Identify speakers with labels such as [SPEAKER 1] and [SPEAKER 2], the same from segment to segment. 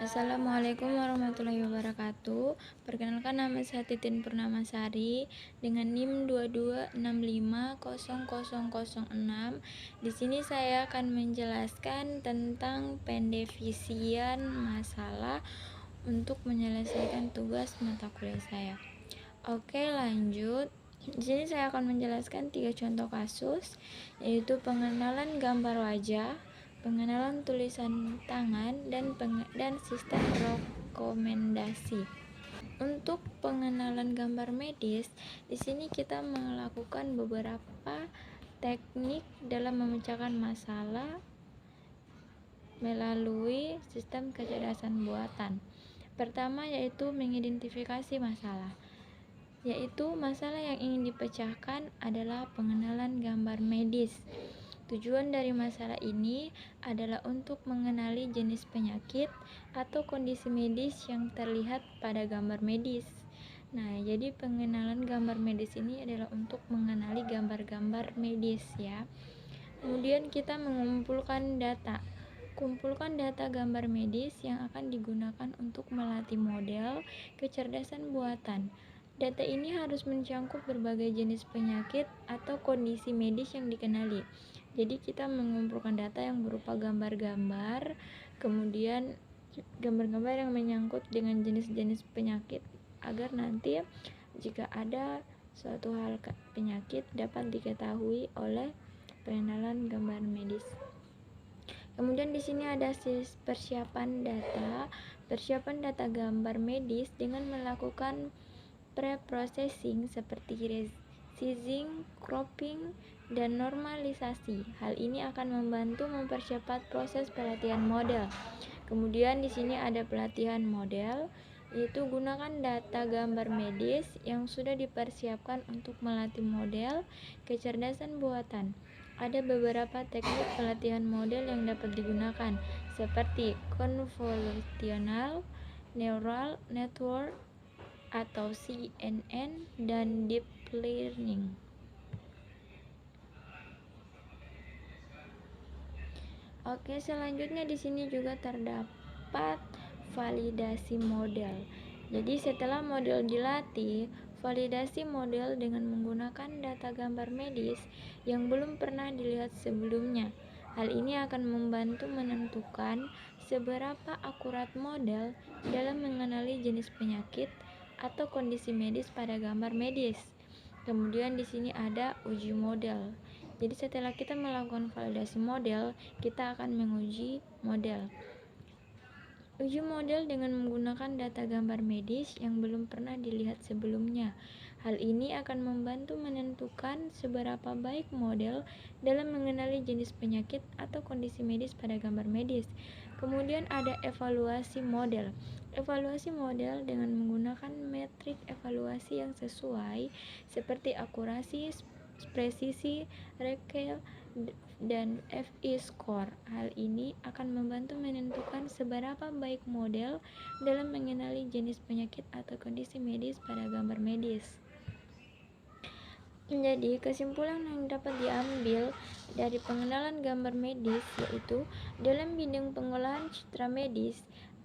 [SPEAKER 1] Assalamualaikum warahmatullahi wabarakatuh. Perkenalkan, nama saya Titin Purnamasari dengan NIM 22650006. Di sini saya akan menjelaskan tentang pendefisian masalah untuk menyelesaikan tugas mata kuliah saya. Oke, lanjut. Di sini saya akan menjelaskan 3 contoh kasus, yaitu pengenalan gambar wajah, pengenalan tulisan tangan, dan sistem rekomendasi. Untuk pengenalan gambar medis, di sini kita melakukan beberapa teknik dalam memecahkan masalah melalui sistem kecerdasan buatan. Pertama yaitu mengidentifikasi masalah, yaitu masalah yang ingin dipecahkan adalah pengenalan gambar medis. Tujuan dari masalah ini adalah untuk mengenali jenis penyakit atau kondisi medis yang terlihat pada gambar medis. Nah, jadi pengenalan gambar medis ini adalah untuk mengenali gambar-gambar medis ya. Kemudian kita mengumpulkan data. Kumpulkan data gambar medis yang akan digunakan untuk melatih model kecerdasan buatan. Data ini harus mencakup berbagai jenis penyakit atau kondisi medis yang dikenali. Jadi kita mengumpulkan data yang berupa gambar-gambar, kemudian gambar-gambar yang menyangkut dengan jenis-jenis penyakit, agar nanti jika ada suatu hal penyakit dapat diketahui oleh pengenalan gambar medis. Kemudian di sini ada persiapan data gambar medis dengan melakukan pre-processing seperti resizing, cropping, dan normalisasi. Hal ini akan membantu mempercepat proses pelatihan model. Kemudian di sini ada pelatihan model, yaitu gunakan data gambar medis yang sudah dipersiapkan untuk melatih model kecerdasan buatan. Ada beberapa teknik pelatihan model yang dapat digunakan, seperti convolutional neural network atau CNN dan deep learning. Oke, selanjutnya di sini juga terdapat validasi model. Jadi setelah model dilatih, validasi model dengan menggunakan data gambar medis yang belum pernah dilihat sebelumnya. Hal ini akan membantu menentukan seberapa akurat model dalam mengenali jenis penyakit atau kondisi medis pada gambar medis. Kemudian di sini ada uji model. Jadi setelah kita melakukan validasi model, kita akan menguji model. Uji model dengan menggunakan data gambar medis yang belum pernah dilihat sebelumnya. Hal ini akan membantu menentukan seberapa baik model dalam mengenali jenis penyakit atau kondisi medis pada gambar medis. Kemudian ada evaluasi model. Evaluasi model dengan menggunakan metrik evaluasi yang sesuai seperti akurasi, presisi, recall, dan FI score. Hal ini akan membantu menentukan seberapa baik model dalam mengenali jenis penyakit atau kondisi medis pada gambar medis. Jadi, kesimpulan yang dapat diambil dari pengenalan gambar medis yaitu dalam bidang pengolahan citra medis,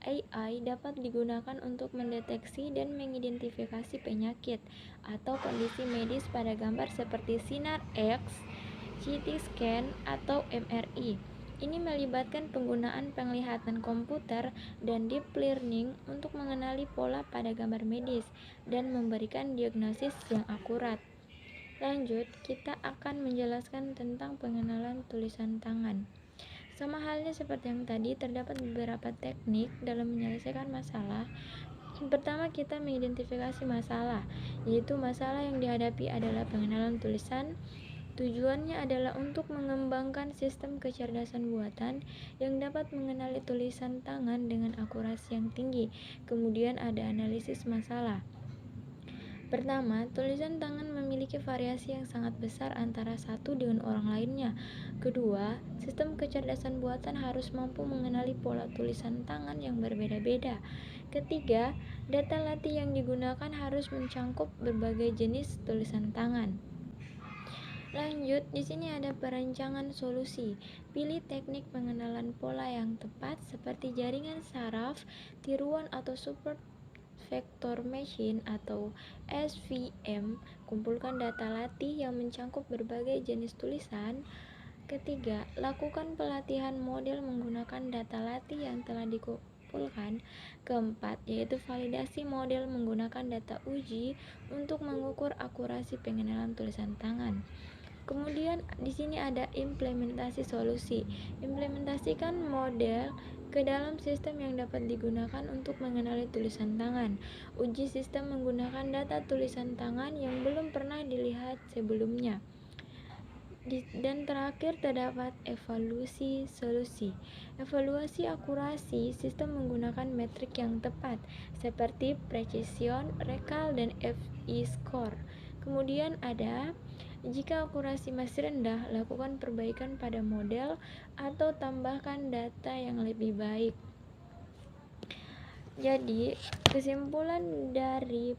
[SPEAKER 1] AI dapat digunakan untuk mendeteksi dan mengidentifikasi penyakit atau kondisi medis pada gambar seperti sinar X, CT scan, atau MRI. Ini melibatkan penggunaan penglihatan komputer dan deep learning untuk mengenali pola pada gambar medis dan memberikan diagnosis yang akurat. Lanjut, kita akan menjelaskan tentang pengenalan tulisan tangan. Sama halnya seperti yang tadi, terdapat beberapa teknik dalam menyelesaikan masalah. Pertama, kita mengidentifikasi masalah, yaitu masalah yang dihadapi adalah pengenalan tulisan. Tujuannya adalah untuk mengembangkan sistem kecerdasan buatan yang dapat mengenali tulisan tangan dengan akurasi yang tinggi. Kemudian ada analisis masalah. Pertama, tulisan tangan memiliki variasi yang sangat besar antara satu dengan orang lainnya. Kedua, sistem kecerdasan buatan harus mampu mengenali pola tulisan tangan yang berbeda-beda. Ketiga, data latih yang digunakan harus mencakup berbagai jenis tulisan tangan. Lanjut, di sini ada perancangan solusi. Pilih teknik pengenalan pola yang tepat seperti jaringan saraf, tiruan atau support vector machine atau SVM. Kumpulkan data latih yang mencakup berbagai jenis tulisan. Ketiga, lakukan pelatihan model menggunakan data latih yang telah dikumpulkan. Keempat, yaitu validasi model menggunakan data uji untuk mengukur akurasi pengenalan tulisan tangan. Kemudian di sini ada implementasi solusi. Implementasikan model ke dalam sistem yang dapat digunakan untuk mengenali tulisan tangan. Uji sistem menggunakan data tulisan tangan yang belum pernah dilihat sebelumnya. Dan terakhir terdapat evaluasi solusi. Evaluasi akurasi sistem menggunakan metrik yang tepat seperti precision, recall, dan FI score. Kemudian ada, jika akurasi masih rendah, lakukan perbaikan pada model atau tambahkan data yang lebih baik. Jadi, kesimpulan dari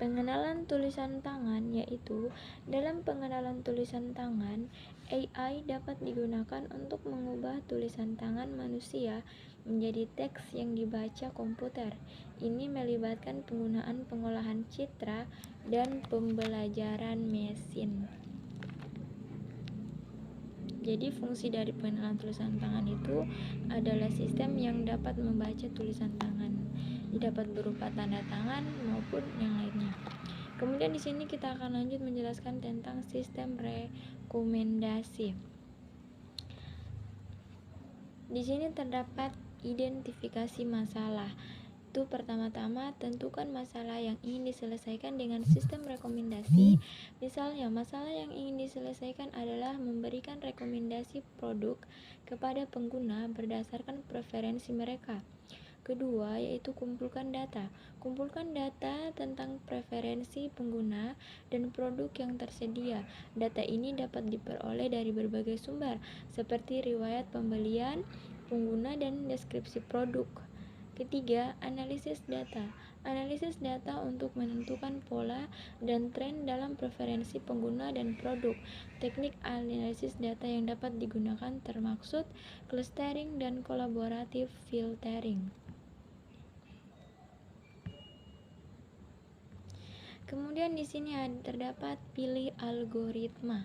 [SPEAKER 1] pengenalan tulisan tangan yaitu dalam pengenalan tulisan tangan, AI dapat digunakan untuk mengubah tulisan tangan manusia menjadi teks yang dibaca komputer. Ini melibatkan penggunaan pengolahan citra dan pembelajaran mesin. Jadi fungsi dari pengenalan tulisan tangan itu adalah sistem yang dapat membaca tulisan tangan, dapat berupa tanda tangan maupun yang lainnya. Kemudian di sini kita akan lanjut menjelaskan tentang sistem rekomendasi. Di sini terdapat identifikasi masalah. Itu pertama-tama tentukan masalah yang ingin diselesaikan dengan sistem rekomendasi. Misalnya, masalah yang ingin diselesaikan adalah memberikan rekomendasi produk kepada pengguna berdasarkan preferensi mereka. Kedua, yaitu kumpulkan data. Kumpulkan data tentang preferensi pengguna dan produk yang tersedia. Data ini dapat diperoleh dari berbagai sumber, seperti riwayat pembelian, pengguna, dan deskripsi produk. Ketiga, analisis data. Analisis data untuk menentukan pola dan tren dalam preferensi pengguna dan produk. Teknik analisis data yang dapat digunakan termaksud clustering dan collaborative filtering. Kemudian di sini terdapat pilih algoritma.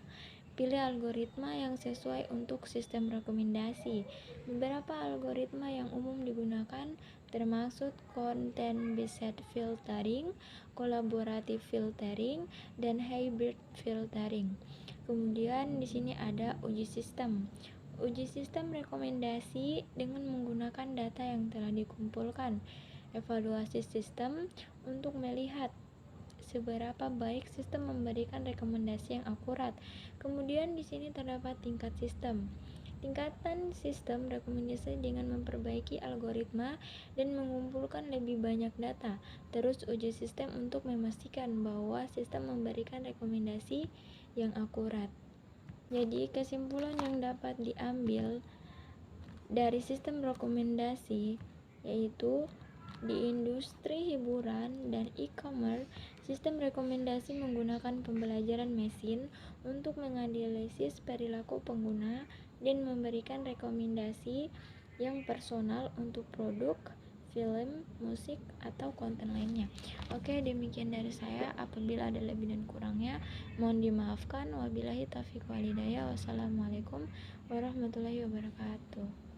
[SPEAKER 1] Pilih algoritma yang sesuai untuk sistem rekomendasi. Beberapa algoritma yang umum digunakan termasuk content based filtering, collaborative filtering, dan hybrid filtering. Kemudian di sini ada uji sistem. Uji sistem rekomendasi dengan menggunakan data yang telah dikumpulkan. Evaluasi sistem untuk melihat seberapa baik sistem memberikan rekomendasi yang akurat. Kemudian di sini terdapat tingkat sistem. Tingkatan sistem rekomendasi dengan memperbaiki algoritma dan mengumpulkan lebih banyak data. Terus uji sistem untuk memastikan bahwa sistem memberikan rekomendasi yang akurat. Jadi kesimpulan yang dapat diambil dari sistem rekomendasi yaitu di industri hiburan dan e-commerce, sistem rekomendasi menggunakan pembelajaran mesin untuk menganalisis perilaku pengguna dan memberikan rekomendasi yang personal untuk produk, film, musik, atau konten lainnya. Oke, demikian dari saya. Apabila ada lebih dan kurangnya, mohon dimaafkan. Wabillahi taufiq wal hidayah. Wassalamualaikum warahmatullahi wabarakatuh.